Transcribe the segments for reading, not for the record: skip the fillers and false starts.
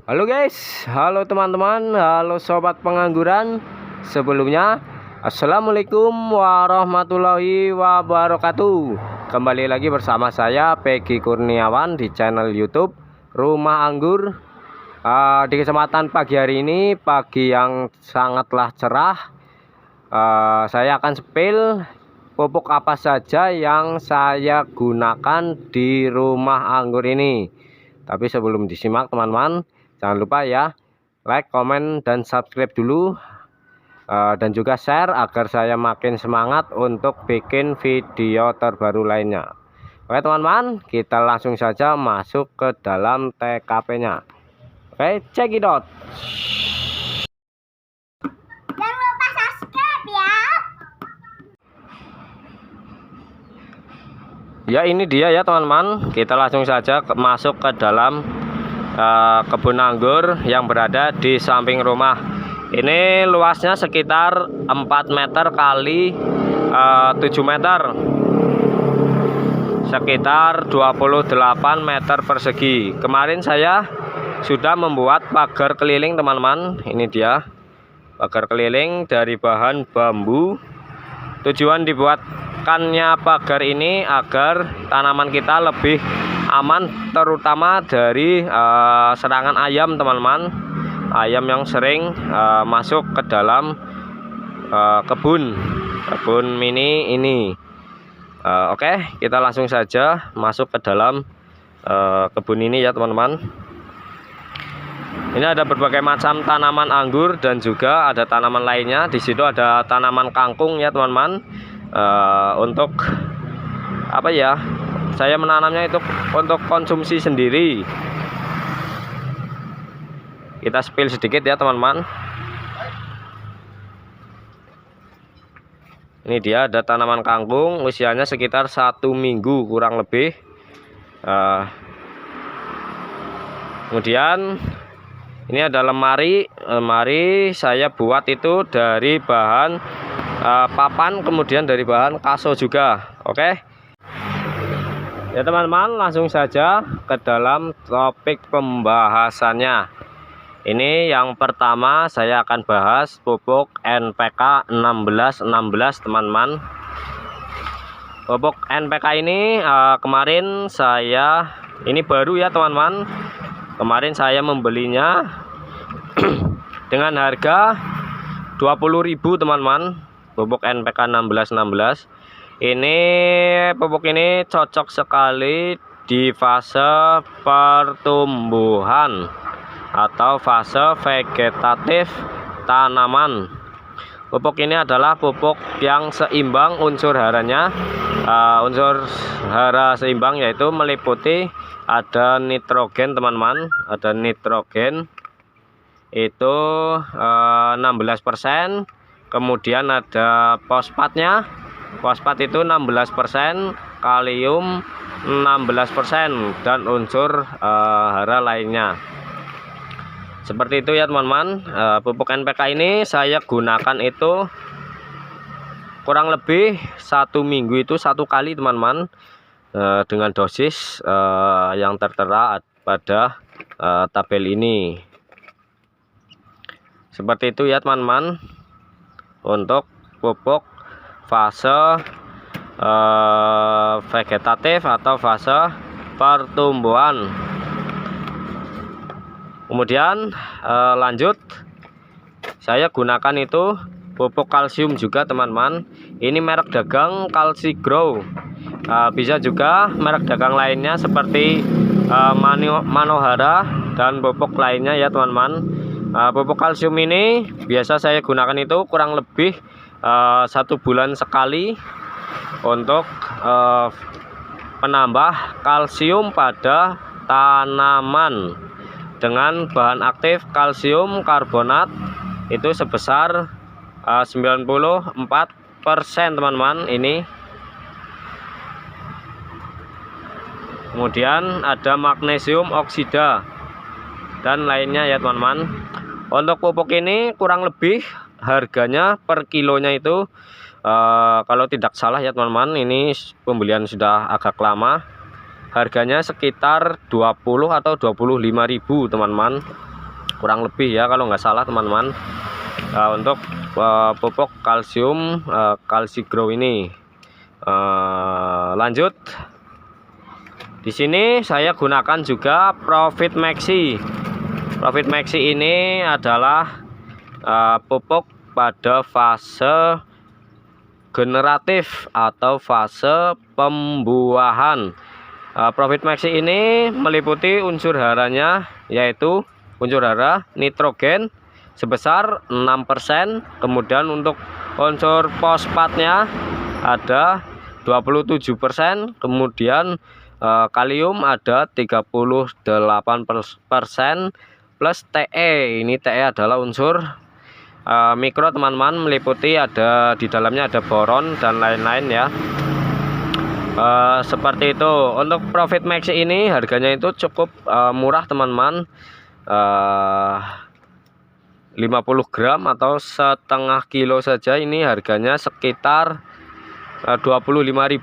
Halo guys, halo teman-teman, halo sobat pengangguran. Sebelumnya, assalamualaikum warahmatullahi wabarakatuh. Kembali lagi bersama saya Peggy Kurniawan di channel YouTube Rumah Anggur. Di kesempatan pagi hari ini, pagi yang sangatlah cerah, saya akan spill pupuk apa saja yang saya gunakan di rumah anggur ini. Tapi sebelum disimak teman-teman, jangan lupa ya like, komen, dan subscribe dulu, dan juga share agar saya makin semangat untuk bikin video terbaru lainnya. Oke teman-teman, kita langsung saja masuk ke dalam TKP nya. Oke, check it out. Jangan lupa subscribe ya. Ya, ini dia ya teman-teman, kita langsung saja masuk ke dalam kebun anggur yang berada di samping rumah. Ini luasnya sekitar 4 meter kali 7 meter, sekitar 28 meter persegi. Kemarin saya sudah membuat pagar keliling teman-teman. Ini dia pagar keliling dari bahan bambu. Tujuan dibuatkannya pagar ini agar tanaman kita lebih aman, terutama dari serangan ayam teman-teman, ayam yang sering masuk ke dalam kebun mini ini. Oke, kita langsung saja masuk ke dalam kebun ini ya teman-teman. Ini ada berbagai macam tanaman anggur dan juga ada tanaman lainnya. Di situ ada tanaman kangkung ya teman-teman. Untuk apa ya? Saya menanamnya itu untuk konsumsi sendiri. Kita spill sedikit ya teman-teman. Ini dia ada tanaman kangkung, usianya sekitar 1 minggu kurang lebih. Kemudian ini ada lemari saya buat itu dari bahan papan, kemudian dari bahan kaso juga. Oke ya teman-teman, langsung saja ke dalam topik pembahasannya. Ini yang pertama saya akan bahas pupuk NPK 1616 teman-teman. Pupuk NPK ini kemarin saya, ini baru ya teman-teman, kemarin saya membelinya dengan harga 20.000 teman-teman. Pupuk NPK 1616 ini, pupuk ini cocok sekali di fase pertumbuhan atau fase vegetatif tanaman. Pupuk ini adalah pupuk yang seimbang unsur haranya. Unsur hara seimbang yaitu meliputi ada nitrogen teman-teman, ada nitrogen itu 16%, kemudian ada fosfatnya. Fosfat itu 16%, kalium 16%, dan unsur hara lainnya. Seperti itu ya teman-teman. Pupuk NPK ini saya gunakan itu kurang lebih 1 minggu itu 1 kali teman-teman, dengan dosis yang tertera pada tabel ini. Seperti itu ya teman-teman untuk pupuk fase vegetatif atau fase pertumbuhan. Kemudian lanjut, saya gunakan itu pupuk kalsium juga teman-teman. Ini merek dagang Kalsigrow. Bisa juga merek dagang lainnya seperti Manohara dan pupuk lainnya ya teman-teman. Pupuk kalsium ini biasa saya gunakan itu kurang lebih 1 bulan sekali untuk penambah kalsium pada tanaman dengan bahan aktif kalsium karbonat itu sebesar 94% teman-teman ini. Kemudian ada magnesium oksida dan lainnya ya teman-teman. Untuk pupuk ini kurang lebih harganya per kilonya itu kalau tidak salah ya teman-teman, ini pembelian sudah agak lama, harganya sekitar 20 atau 25.000 teman-teman. kurang lebih ya kalau nggak salah teman-teman. Untuk pupuk kalsium Kalsigrow ini. Lanjut, di sini saya gunakan juga Profit Maxi. Profit Maxi ini adalah pupuk pada fase generatif atau fase pembuahan. Profit Maxi ini meliputi unsur haranya, yaitu unsur hara nitrogen sebesar 6%, kemudian untuk unsur fosfatnya ada 27%, kemudian kalium ada 38% plus Te. Ini Te adalah unsur mikro teman-teman, meliputi ada di dalamnya ada boron dan lain-lain ya. Seperti itu. Untuk Profit Maxi ini harganya itu cukup murah teman-teman, 50 gram atau setengah kilo saja ini harganya sekitar 25.000.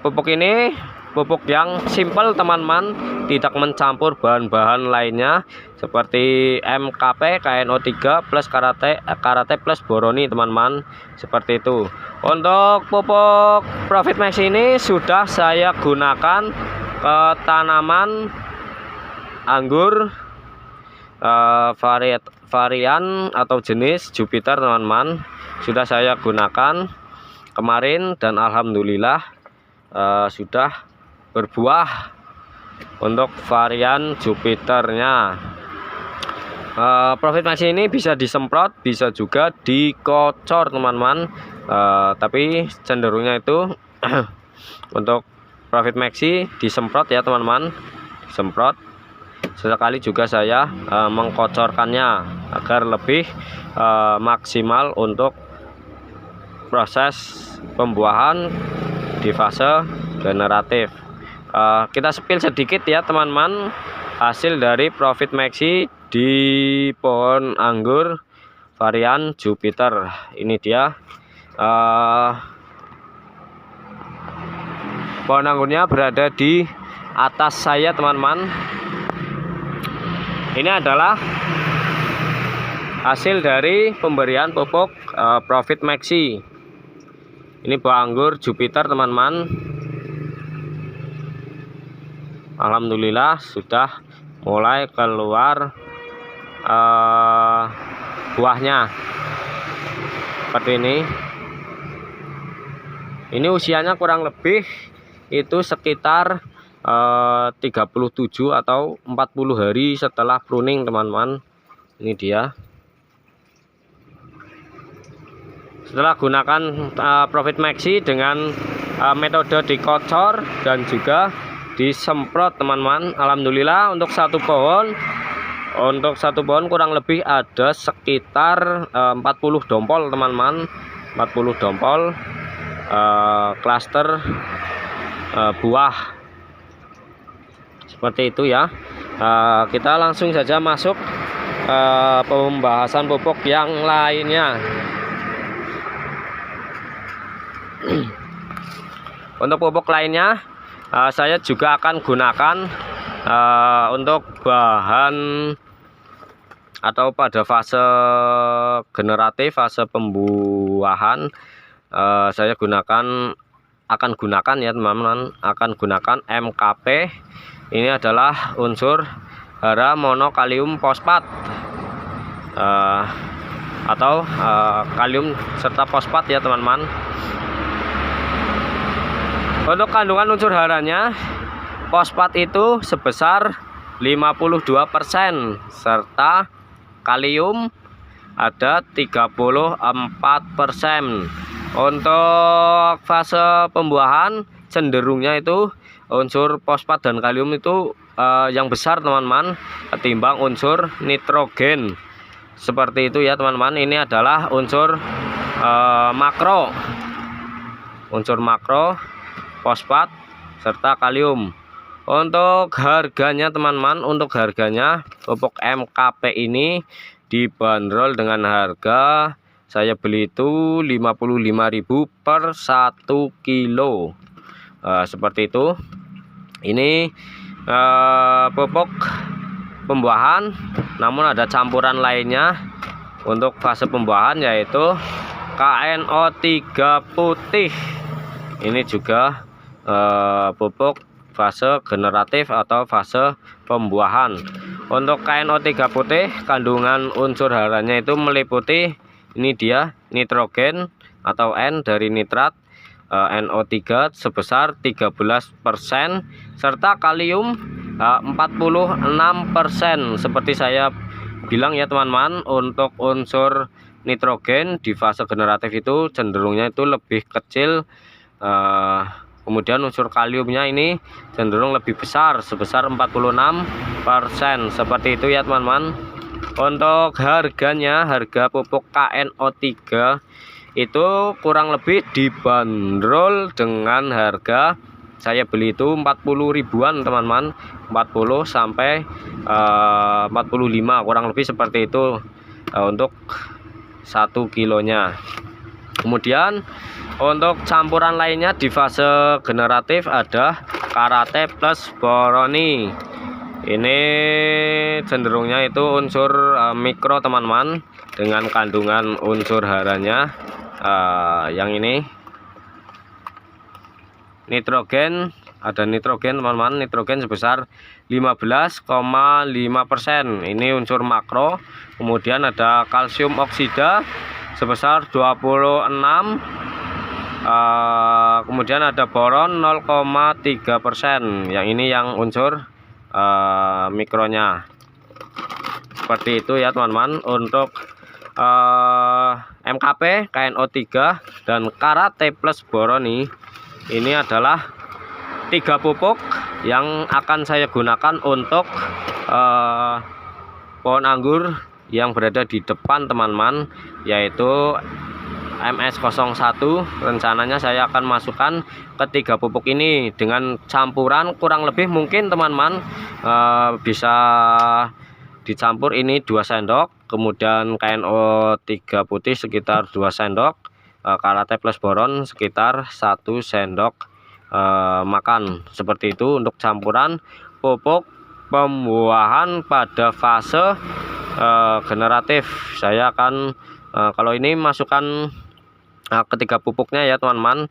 Pupuk ini pupuk yang simple teman-teman, tidak mencampur bahan-bahan lainnya seperti MKP, KNO3 plus karate plus boroni teman-teman, seperti itu. Untuk pupuk Profit Maxi ini sudah saya gunakan ke tanaman anggur varian atau jenis Jupiter teman-teman. Sudah saya gunakan kemarin dan alhamdulillah sudah berbuah untuk varian Jupiternya. Profit Maxi ini bisa disemprot, bisa juga dikocor teman-teman, tapi cenderungnya itu untuk Profit Maxi disemprot ya teman-teman, semprot. Sesekali juga saya mengkocorkannya agar lebih maksimal untuk proses pembuahan di fase generatif. Kita spill sedikit ya teman-teman hasil dari Profit Maxi di pohon anggur varian Jupiter. Ini dia pohon anggurnya berada di atas saya teman-teman. Ini adalah hasil dari pemberian pupuk Profit Maxi. Ini buah anggur Jupiter teman-teman. Alhamdulillah sudah mulai keluar buahnya seperti ini. Ini usianya kurang lebih itu sekitar 37 atau 40 hari setelah pruning teman-teman. Ini dia. Setelah gunakan Profit Maxi dengan metode dikocor dan juga disemprot teman-teman, alhamdulillah untuk satu pohon kurang lebih ada sekitar 40 dompol teman-teman, 40 dompol klaster buah seperti itu ya. Kita langsung saja masuk pembahasan pupuk yang lainnya. Untuk pupuk lainnya saya juga akan gunakan untuk bahan atau pada fase generatif, fase pembuahan. Saya akan gunakan ya teman-teman, akan gunakan MKP. Ini adalah unsur hara monokalium fosfat atau kalium serta fosfat ya teman-teman. Untuk kandungan unsur haranya, fosfat itu sebesar 52% serta kalium ada 34%. Untuk fase pembuahan cenderungnya itu unsur fosfat dan kalium itu yang besar teman-teman ketimbang unsur nitrogen. Seperti itu ya teman-teman. Ini adalah unsur makro. Unsur makro fosfat serta kalium. Untuk harganya teman-teman, untuk harganya pupuk MKP ini dibanderol dengan harga saya beli itu 55.000 per 1 kilo. Seperti itu. Ini pupuk pembuahan, namun ada campuran lainnya untuk fase pembuahan, yaitu KNO3 putih. Ini juga pupuk fase generatif atau fase pembuahan. Untuk KNO3 putih, kandungan unsur haranya itu meliputi, ini dia, nitrogen atau N dari nitrat, NO3 sebesar 13%, serta kalium 46%. Seperti saya bilang ya teman-teman, untuk unsur nitrogen di fase generatif itu cenderungnya itu lebih kecil, kemudian unsur kaliumnya ini cenderung lebih besar sebesar 46%. Seperti itu ya teman-teman. Untuk harganya, harga pupuk KNO3 itu kurang lebih dibanderol dengan harga saya beli itu 40 ribuan teman-teman, 40 sampai 45 kurang lebih seperti itu untuk 1 kilonya. Kemudian untuk campuran lainnya di fase generatif ada Karate plus Boroni. Ini cenderungnya itu unsur mikro teman-teman, dengan kandungan unsur haranya yang ini nitrogen, ada nitrogen teman-teman, nitrogen sebesar 15,5%. Ini unsur makro. Kemudian ada kalsium oksida sebesar 26, kemudian ada boron 0,3%. Yang ini yang unsur mikronya. Seperti itu ya teman-teman. Untuk MKP, KNO3 dan Karate plus Boroni, ini adalah 3 pupuk yang akan saya gunakan untuk pohon anggur yang berada di depan teman-teman, yaitu MS01. Rencananya saya akan masukkan ke 3 pupuk ini dengan campuran kurang lebih mungkin teman-teman bisa dicampur ini 2 sendok, kemudian KNO3 putih sekitar 2 sendok, Karate plus boron sekitar 1 sendok makan. Seperti itu untuk campuran pupuk pembuahan pada fase generatif. Saya akan kalau ini masukkan ke 3 pupuknya ya teman-teman,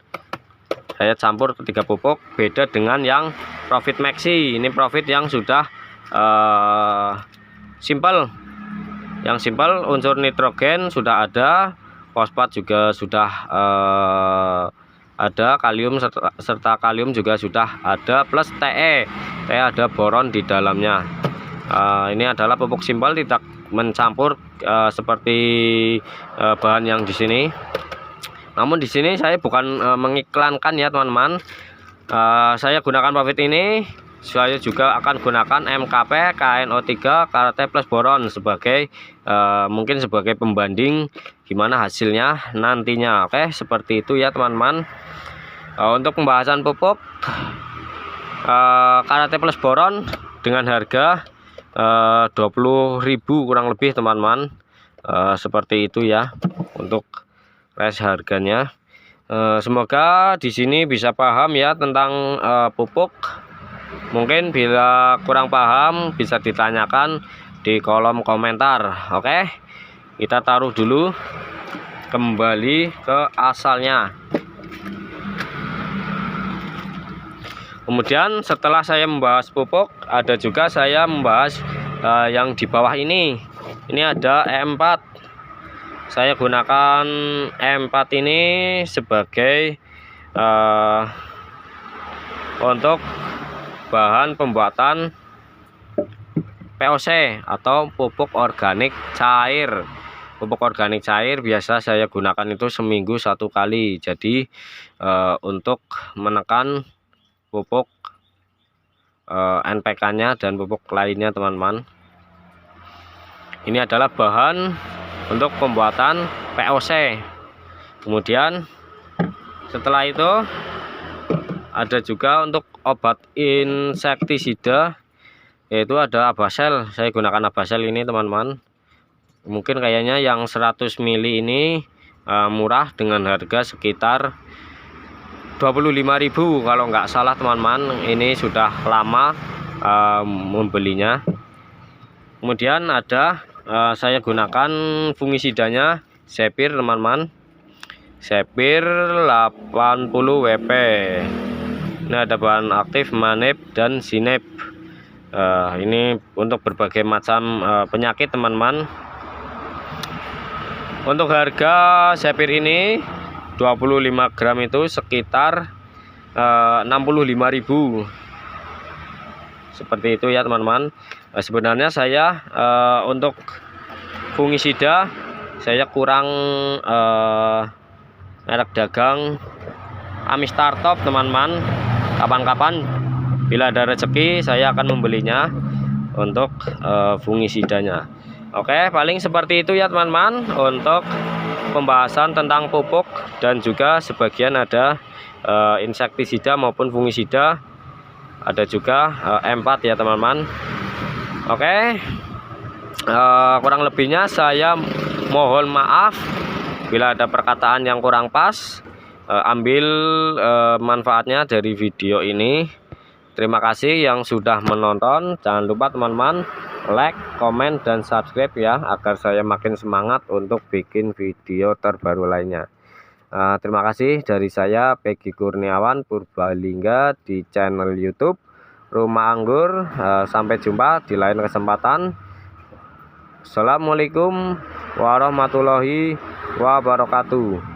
saya campur ke 3 pupuk. Beda dengan yang Profit Maxi, ini Profit yang sudah simple. Yang simple unsur nitrogen sudah ada, fosfat juga sudah ada, kalium serta kalium juga sudah ada, plus Te ada boron di dalamnya. Ini adalah pupuk simpel, tidak mencampur seperti bahan yang di sini. Namun di sini saya bukan mengiklankan ya teman-teman. Saya gunakan Profit ini. Saya juga akan gunakan MKP, KNO3, Karate plus boron sebagai mungkin sebagai pembanding gimana hasilnya nantinya. Oke, seperti itu ya teman-teman. Untuk pembahasan pupuk Karate plus boron dengan harga 20.000 kurang lebih teman-teman. Seperti itu ya untuk range harganya. Semoga di sini bisa paham ya tentang pupuk. Mungkin bila kurang paham bisa ditanyakan di kolom komentar. Oke, kita taruh dulu kembali ke asalnya. Kemudian setelah saya membahas pupuk, ada juga saya membahas yang di bawah ini. Ini ada E4. Saya gunakan E4 ini sebagai untuk bahan pembuatan POC atau pupuk organik cair. Pupuk organik cair biasa saya gunakan itu seminggu 1 kali. Jadi untuk menekan pupuk NPK-nya dan pupuk lainnya teman-teman. Ini adalah bahan untuk pembuatan POC. Kemudian setelah itu ada juga untuk obat insektisida, yaitu ada Abasel. Saya gunakan Abasel ini teman-teman. Mungkin kayaknya yang 100 ml ini murah dengan harga sekitar 25.000 kalau nggak salah teman-teman. Ini sudah lama membelinya. Kemudian ada saya gunakan fungisidanya Zephyr teman-teman, Zephyr 80 WP. Ini ada bahan aktif Manip dan Sinep. Ini untuk berbagai macam penyakit teman-teman. Untuk harga Zephyr ini 25 gram itu sekitar 65.000. Seperti itu ya teman-teman. Sebenarnya saya untuk fungisida saya kurang merek dagang Amistar Top teman-teman. Kapan-kapan bila ada rezeki saya akan membelinya untuk fungisidanya. Oke, paling seperti itu ya teman-teman untuk pembahasan tentang pupuk, dan juga sebagian ada insektisida maupun fungisida, ada juga M4 ya teman-teman. Oke, kurang lebihnya saya mohon maaf bila ada perkataan yang kurang pas. Ambil manfaatnya dari video ini. Terima kasih yang sudah menonton. Jangan lupa teman-teman like, komen, dan subscribe ya, agar saya makin semangat untuk bikin video terbaru lainnya. Terima kasih dari saya Peggy Kurniawan Purbalingga di channel YouTube Rumah Anggur. Sampai jumpa di lain kesempatan. Assalamualaikum warahmatullahi wabarakatuh.